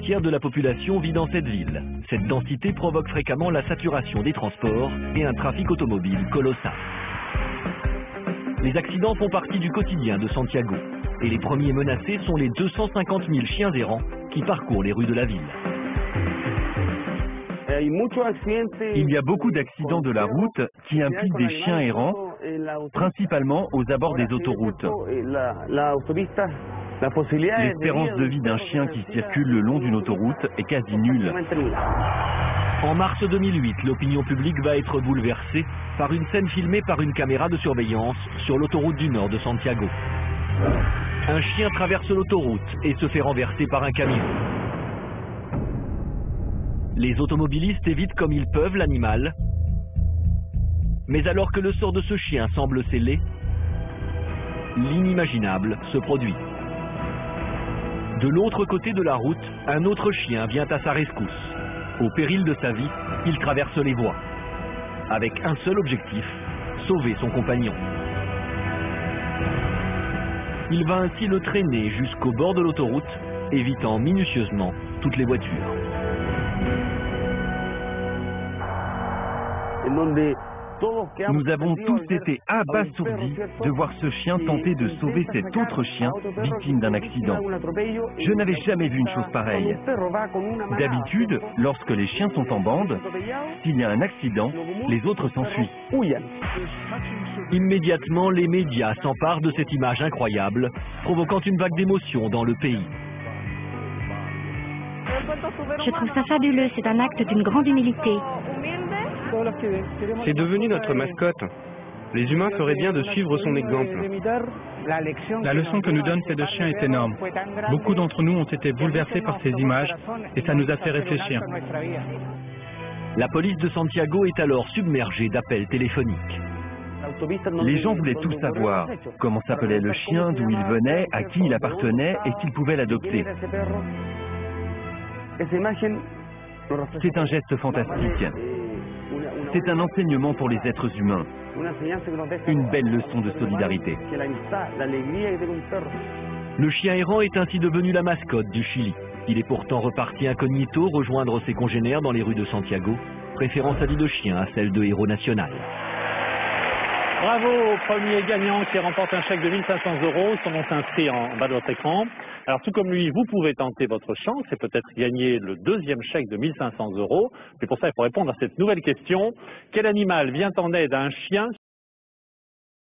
tiers de la population vit dans cette ville. Cette densité provoque fréquemment la saturation des transports et un trafic automobile colossal. Les accidents font partie du quotidien de Santiago. Et les premiers menacés sont les 250 000 chiens errants qui parcourent les rues de la ville. Il y a beaucoup d'accidents de la route qui impliquent des chiens errants, principalement aux abords des autoroutes. L'espérance de vie d'un chien qui circule le long d'une autoroute est quasi nulle. En mars 2008, l'opinion publique va être bouleversée par une scène filmée par une caméra de surveillance sur l'autoroute du nord de Santiago. Un chien traverse l'autoroute et se fait renverser par un camion. Les automobilistes évitent comme ils peuvent l'animal. Mais alors que le sort de ce chien semble scellé, l'inimaginable se produit. De l'autre côté de la route, un autre chien vient à sa rescousse. Au péril de sa vie, il traverse les voies. Avec un seul objectif, sauver son compagnon. Il va ainsi le traîner jusqu'au bord de l'autoroute, évitant minutieusement toutes les voitures. Nous avons tous été abasourdis de voir ce chien tenter de sauver cet autre chien victime d'un accident. Je n'avais jamais vu une chose pareille. D'habitude, lorsque les chiens sont en bande, s'il y a un accident, les autres s'enfuient. Immédiatement, les médias s'emparent de cette image incroyable, provoquant une vague d'émotion dans le pays. Je trouve ça fabuleux, c'est un acte d'une grande humilité. C'est devenu notre mascotte. Les humains feraient bien de suivre son exemple. La leçon que nous donne ces deux chiens est énorme. Beaucoup d'entre nous ont été bouleversés par ces images et ça nous a fait réfléchir. La police de Santiago est alors submergée d'appels téléphoniques. Les gens voulaient tout savoir. Comment s'appelait le chien, d'où il venait, à qui il appartenait et s'ils pouvaient l'adopter. C'est un geste fantastique. C'est un enseignement pour les êtres humains. Une belle leçon de solidarité. Le chien errant est ainsi devenu la mascotte du Chili. Il est pourtant reparti incognito rejoindre ses congénères dans les rues de Santiago, préférant sa vie de chien à celle de héros national. Bravo au premier gagnant qui remporte un chèque de 1 500 €. Son nom s'inscrit en bas de votre écran. Alors tout comme lui, vous pouvez tenter votre chance et peut-être gagner le deuxième chèque de 1 500 €. Mais pour ça, il faut répondre à cette nouvelle question. Quel animal vient en aide à un chien